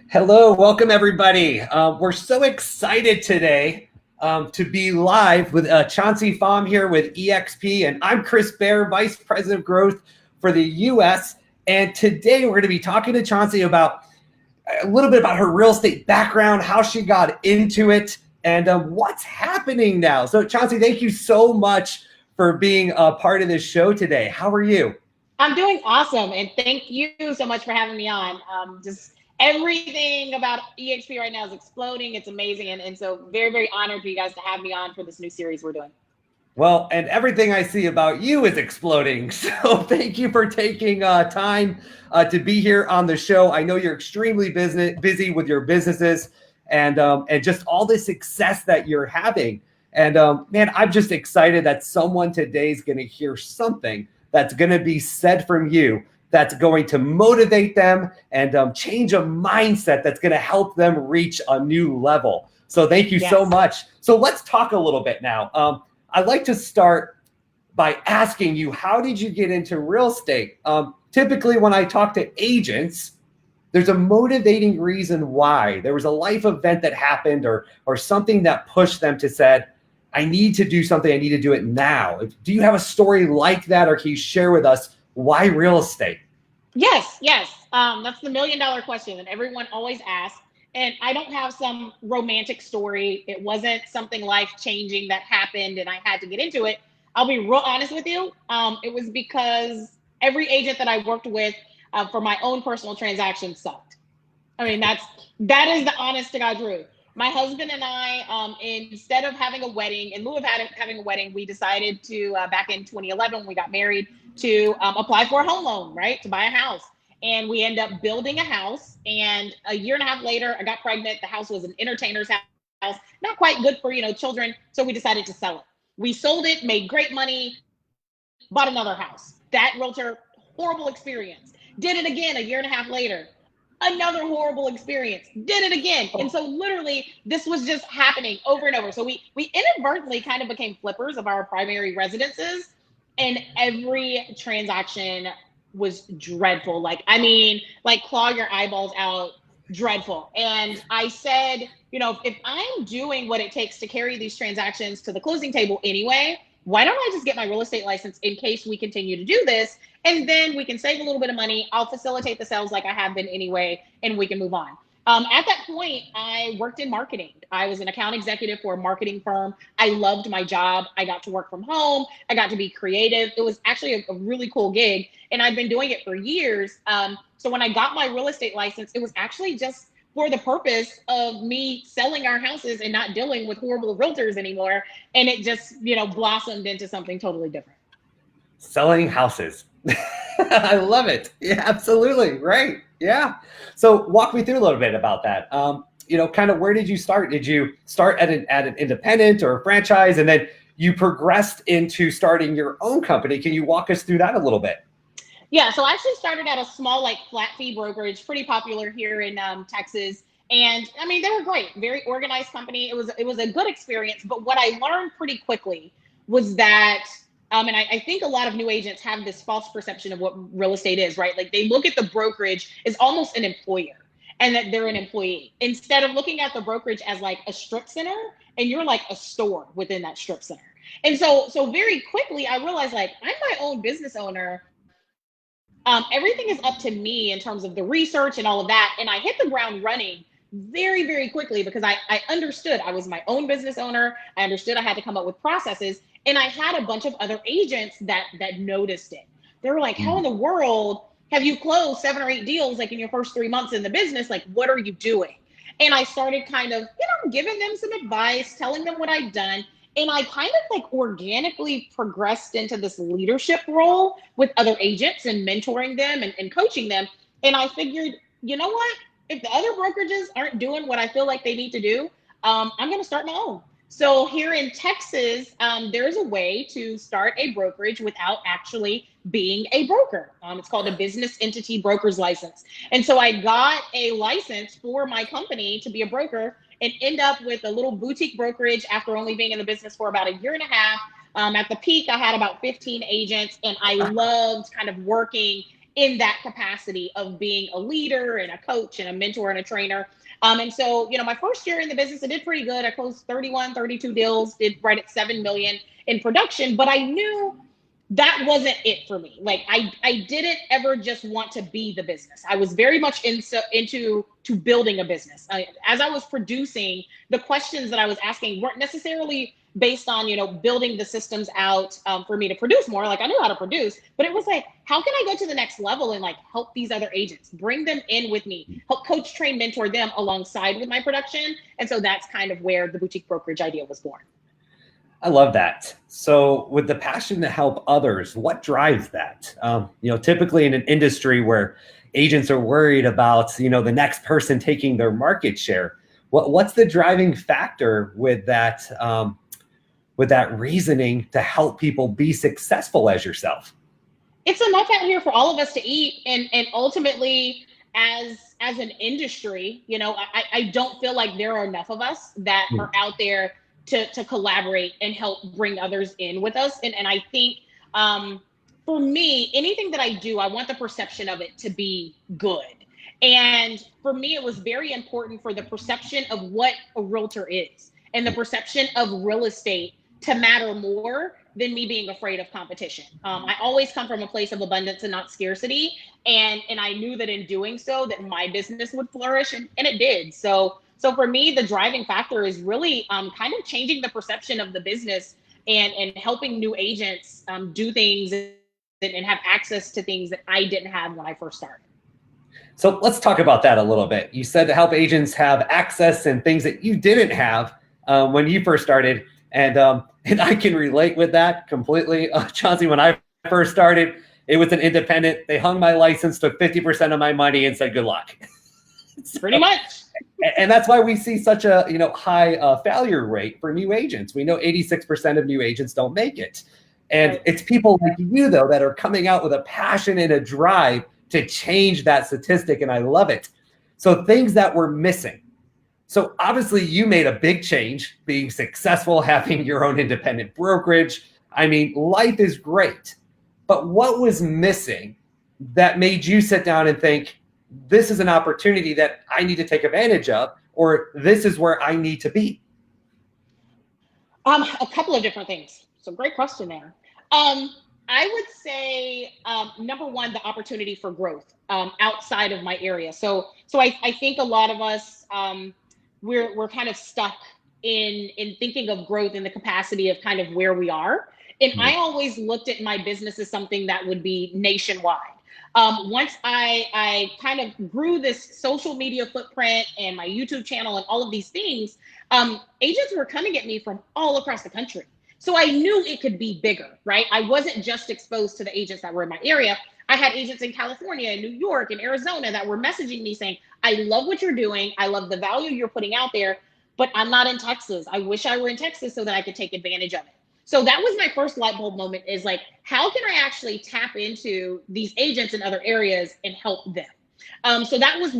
Hello, welcome everybody. We're so excited today to be live with Chauncey Pham here with eXp, and I'm Chris Bear, Vice President of Growth for the U.S. And today we're going to be talking to Chauncey about a little bit about her real estate background, how she got into it, and what's happening now. So, Chauncey, thank you so much for being a part of this show today. How are you? I'm doing awesome, and thank you so much for having me on. Just everything about eXp right now is exploding. It's amazing, and so very, very honored for you guys to have me on for this new series we're doing. Well, and everything I see about you is exploding. So thank you for taking time to be here on the show. I know you're extremely busy with your businesses and just all the success that you're having. And man, I'm just excited that someone today is going to hear something that's going to be said from you that's going to motivate them and change a mindset that's going to help them reach a new level. So thank you so Yes. much. So let's talk a little bit now. I'd like to start by asking you, how did you get into real estate? Typically, when I talk to agents, there's a motivating reason why. There was a life event that happened or something that pushed them to said, I need to do something. I need to do it now. Do you have a story like that, or can you share with us why real estate? Yes, yes. That's the $1 million question that everyone always asks. And I don't have some romantic story. It wasn't something life changing that happened and I had to get into it. I'll be real honest with you. It was because every agent that I worked with for my own personal transaction sucked. I mean, that is the honest to God truth. My husband and I, instead of having a wedding, in lieu of having a wedding, we decided to back in 2011 when we got married to apply for a home loan, right, to buy a house. And we end up building a house. And a year and a half later, I got pregnant. The house was an entertainer's house, not quite good for children. So we decided to sell it. We sold it, made great money, bought another house. That realtor, horrible experience. Did it again a year and a half later. Another horrible experience. Did it again. And so literally this was just happening over and over. So we inadvertently kind of became flippers of our primary residences. And every transaction was dreadful. Like, I mean, like claw your eyeballs out, dreadful. And I said, if I'm doing what it takes to carry these transactions to the closing table anyway, why don't I just get my real estate license in case we continue to do this? And then we can save a little bit of money. I'll facilitate the sales like I have been anyway, and we can move on. At that point, I worked in marketing. I was an account executive for a marketing firm. I loved my job. I got to work from home. I got to be creative. It was actually a really cool gig, and I've been doing it for years. So when I got my real estate license, it was actually just for the purpose of me selling our houses and not dealing with horrible realtors anymore. And it just, blossomed into something totally different. Selling houses. I love it. Yeah, absolutely. Right. Yeah. So walk me through a little bit about that. Kind of where did you start? Did you start at an independent or a franchise, and then you progressed into starting your own company? Can you walk us through that a little bit? Yeah, so I actually started at a small, like, flat fee brokerage, pretty popular here in Texas. And I mean, they were great, very organized company. It was a good experience. But what I learned pretty quickly was that, and I think a lot of new agents have this false perception of what real estate is, right? Like they look at the brokerage as almost an employer and that they're an employee instead of looking at the brokerage as like a strip center, and you're like a store within that strip center. And so very quickly I realized, like, I'm my own business owner. Everything is up to me in terms of the research and all of that. And I hit the ground running very, very quickly because I understood I was my own business owner. I understood I had to come up with processes. And I had a bunch of other agents that noticed it. They were like, how in the world have you closed 7 or 8 deals like in your first 3 months in the business? Like, what are you doing? And I started kind of, giving them some advice, telling them what I'd done. And I kind of like organically progressed into this leadership role with other agents and mentoring them and coaching them. And I figured, you know what? If the other brokerages aren't doing what I feel like they need to do, I'm going to start my own. So here in Texas, there's a way to start a brokerage without actually being a broker. It's called a business entity broker's license. And so I got a license for my company to be a broker and end up with a little boutique brokerage after only being in the business for about a year and a half. At the peak, I had about 15 agents, and I loved kind of working in that capacity of being a leader and a coach and a mentor and a trainer. And so, my first year in the business, I did pretty good. I closed 31, 32 deals, did right at 7 million in production, but I knew that wasn't it for me. Like I didn't ever just want to be the business. I was very much into building a business. As I was producing, the questions that I was asking weren't necessarily based on, building the systems out for me to produce more. Like I knew how to produce, but it was like, how can I go to the next level and like help these other agents, bring them in with me, help coach, train, mentor them alongside with my production. And so that's kind of where the boutique brokerage idea was born. I love that. So with the passion to help others, what drives that? Typically in an industry where agents are worried about, the next person taking their market share, what's the driving factor with that reasoning to help people be successful as yourself? It's enough out here for all of us to eat. And ultimately, as an industry, I don't feel like there are enough of us that are out there to collaborate and help bring others in with us. And I think for me, anything that I do, I want the perception of it to be good. And for me, it was very important for the perception of what a realtor is and the perception of real estate to matter more than me being afraid of competition. I always come from a place of abundance and not scarcity. And I knew that in doing so, that my business would flourish, and it did. So for me, the driving factor is really kind of changing the perception of the business and helping new agents do things and have access to things that I didn't have when I first started. So let's talk about that a little bit. You said to help agents have access and things that you didn't have when you first started. And I can relate with that completely. Chauncey, when I first started, it was an independent. They hung my license, took 50% of my money and said, good luck. Pretty much. And that's why we see such a high failure rate for new agents. We know 86% of new agents don't make it. And Right. It's people like you, though, that are coming out with a passion and a drive to change that statistic. And I love it. So things that were missing. So obviously you made a big change, being successful, having your own independent brokerage. I mean, life is great. But what was missing that made you sit down and think, this is an opportunity that I need to take advantage of, or this is where I need to be? A couple of different things. So great question there. I would say number one, the opportunity for growth outside of my area. So I think a lot of us we're kind of stuck in thinking of growth in the capacity of kind of where we are. And I always looked at my business as something that would be nationwide. Once I kind of grew this social media footprint and my YouTube channel and all of these things, agents were coming at me from all across the country. So I knew it could be bigger, right? I wasn't just exposed to the agents that were in my area. I had agents in California and New York and Arizona that were messaging me saying, I love what you're doing. I love the value you're putting out there, but I'm not in Texas. I wish I were in Texas so that I could take advantage of it. So that was my first light bulb moment, is like, how can I actually tap into these agents in other areas and help them? So that was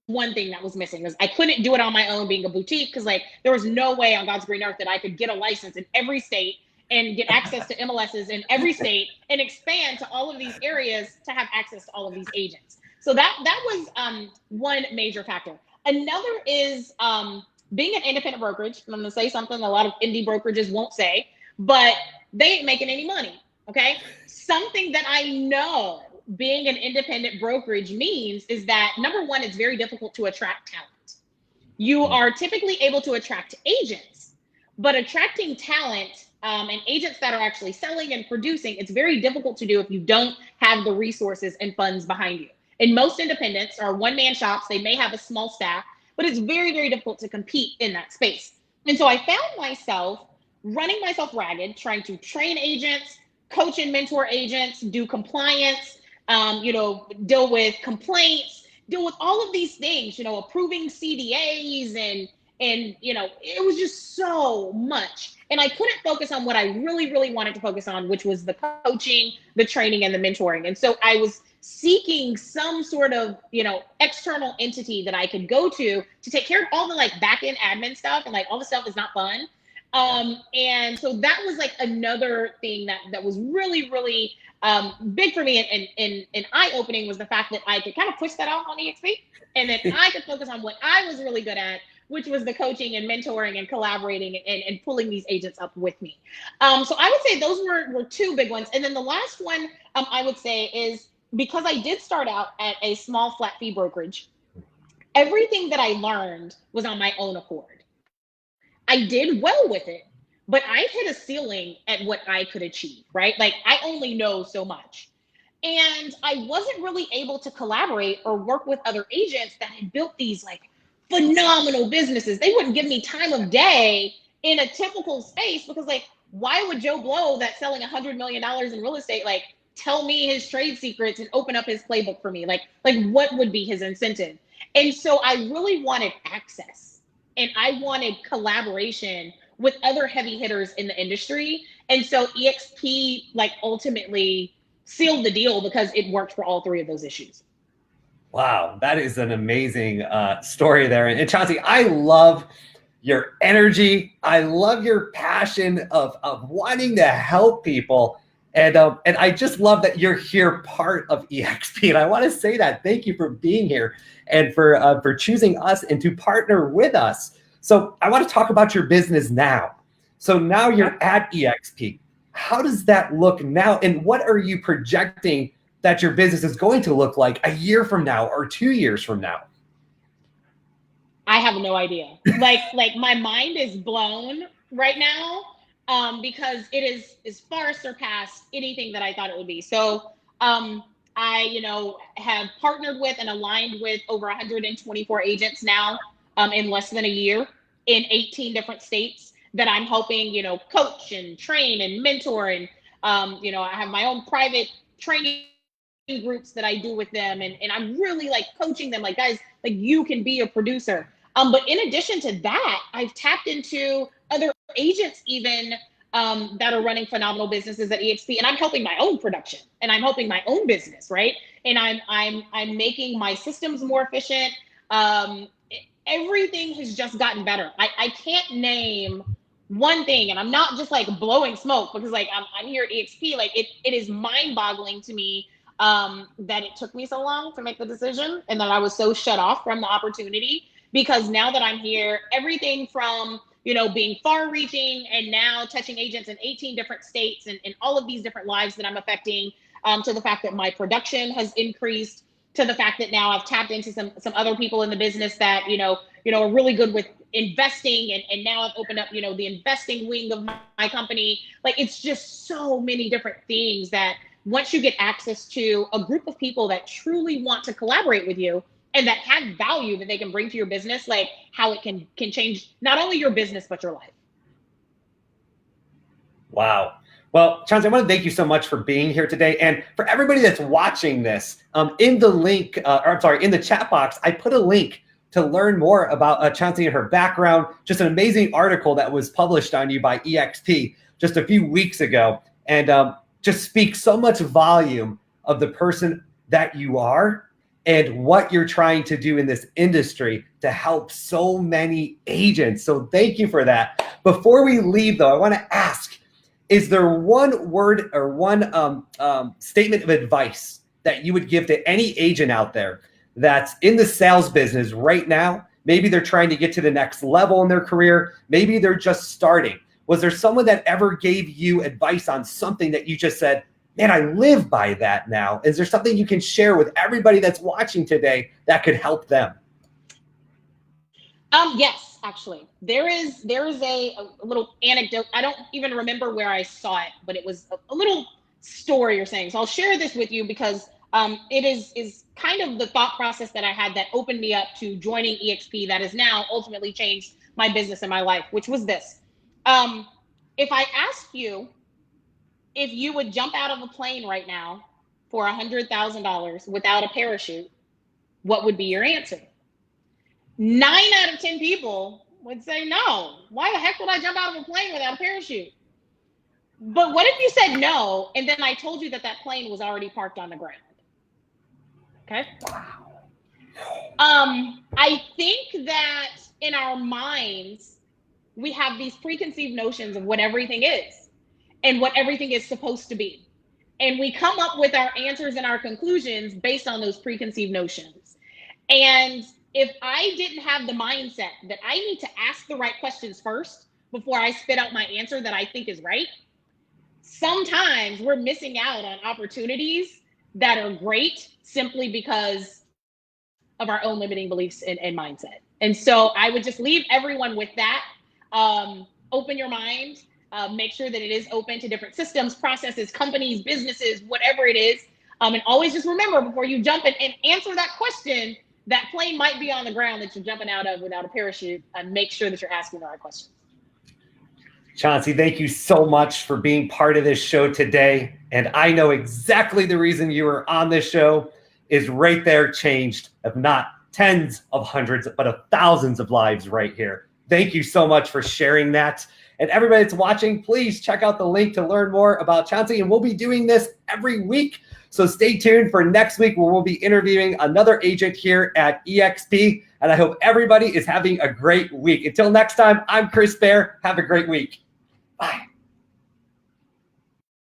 one thing that was missing, is I couldn't do it on my own being a boutique, because like there was no way on God's green earth that I could get a license in every state and get access to MLSs in every state and expand to all of these areas to have access to all of these agents. So that was one major factor. Another is being an independent brokerage. I'm going to say something a lot of indie brokerages won't say, but they ain't making any money. Okay. Something that I know being an independent brokerage means is that, number one, it's very difficult to attract talent. You are typically able to attract agents, but attracting talent and agents that are actually selling and producing, it's very difficult to do if you don't have the resources and funds behind you. And most independents are one-man shops. They may have a small staff, but it's very, very difficult to compete in that space. And so I found myself running myself ragged, trying to train agents, coach and mentor agents, do compliance, deal with complaints, deal with all of these things, approving CDAs and it was just so much. And I couldn't focus on what I really, really wanted to focus on, which was the coaching, the training, and the mentoring. And so I was seeking some sort of, external entity that I could go to take care of all the like back end admin stuff. And like all the stuff is not fun. And so that was like another thing that was really, really big for me and eye-opening, was the fact that I could kind of push that off on eXp, and then I could focus on what I was really good at, which was the coaching and mentoring and collaborating and pulling these agents up with me. So I would say those were two big ones. And then the last one I would say is, because I did start out at a small flat fee brokerage, everything that I learned was on my own accord. I did well with it, but I hit a ceiling at what I could achieve, right? Like, I only know so much. And I wasn't really able to collaborate or work with other agents that had built these like phenomenal businesses. They wouldn't give me time of day in a typical space, because like, why would Joe Blow that's selling $100 million in real estate, like, tell me his trade secrets and open up his playbook for me? Like what would be his incentive? And so I really wanted access, and I wanted collaboration with other heavy hitters in the industry. And so eXp like ultimately sealed the deal, because it worked for all three of those issues. Wow, that is an amazing story there. And Chauncey, I love your energy. I love your passion of wanting to help people. And I just love that you're here part of eXp. And I want to say that. Thank you for being here and for choosing us and to partner with us. So I want to talk about your business now. So now you're at eXp. How does that look now? And what are you projecting that your business is going to look like a year from now or 2 years from now? I have no idea. Like my mind is blown right now, because it is far surpassed anything that I thought it would be. So I, have partnered with and aligned with over 124 agents now, in less than a year, in 18 different states, that I'm helping, coach and train and mentor. And I have my own private training groups that I do with them, and I'm really like coaching them, like, guys, like, you can be a producer. But in addition to that, I've tapped into other agents even, that are running phenomenal businesses at eXp, and I'm helping my own production, and I'm helping my own business, right? And I'm making my systems more efficient. Everything has just gotten better. I can't name one thing, and I'm not just like blowing smoke, because like I'm here at eXp. Like, it is mind-boggling to me that it took me so long to make the decision, and that I was so shut off from the opportunity. Because now that I'm here, everything from being far-reaching and now touching agents in 18 different states, and all of these different lives that I'm affecting, to the fact that my production has increased, to the fact that now I've tapped into some other people in the business that are really good with investing, and now I've opened up the investing wing of my company. Like, it's just so many different things that, once you get access to a group of people that truly want to collaborate with you and that have value that they can bring to your business, like, how it can change not only your business but your life. Wow. Well, Chauncey, I want to thank you so much for being here today. And for everybody that's watching this, in the link, in the chat box, I put a link to learn more about Chauncey and her background. Just an amazing article that was published on you by eXp just a few weeks ago. And just speaks so much volume of the person that you are and what you're trying to do in this industry to help so many agents. So thank you for that. Before we leave, though, I want to ask, is there one word or one statement of advice that you would give to any agent out there that's in the sales business right now? Maybe they're trying to get to the next level in their career. Maybe they're just starting. Was there someone that ever gave you advice on something that you just said, man, I live by that now? Is there something you can share with everybody that's watching today that could help them? Yes, actually, there is a little anecdote. I don't even remember where I saw it, but it was a little story or saying. So I'll share this with you, because it is kind of the thought process that I had that opened me up to joining eXp, that has now ultimately changed my business and my life, which was this. If I asked you if you would jump out of a plane right now for $100,000 without a parachute, what would be your answer? 9 out of 10 people would say no. Why the heck would I jump out of a plane without a parachute? But what if you said no, and then I told you that plane was already parked on the ground? Okay. I think that in our minds, we have these preconceived notions of what everything is and what everything is supposed to be. And we come up with our answers and our conclusions based on those preconceived notions. And if I didn't have the mindset that I need to ask the right questions first before I spit out my answer that I think is right, sometimes we're missing out on opportunities that are great simply because of our own limiting beliefs and mindset. And so I would just leave everyone with that. Open your mind, make sure that it is open to different systems, processes, companies, businesses, whatever it is. And always just remember before you jump in and answer that question, that plane might be on the ground that you're jumping out of without a parachute, and make sure that you're asking the right questions. Chauncey, thank you so much for being part of this show today. And I know exactly the reason you were on this show is right there changed, if not tens of hundreds, but of thousands of lives right here. Thank you so much for sharing that. And everybody that's watching, please check out the link to learn more about Chauncey. And we'll be doing this every week. So stay tuned for next week where we'll be interviewing another agent here at eXp. And I hope everybody is having a great week. Until next time, I'm Chris Bear. Have a great week. Bye.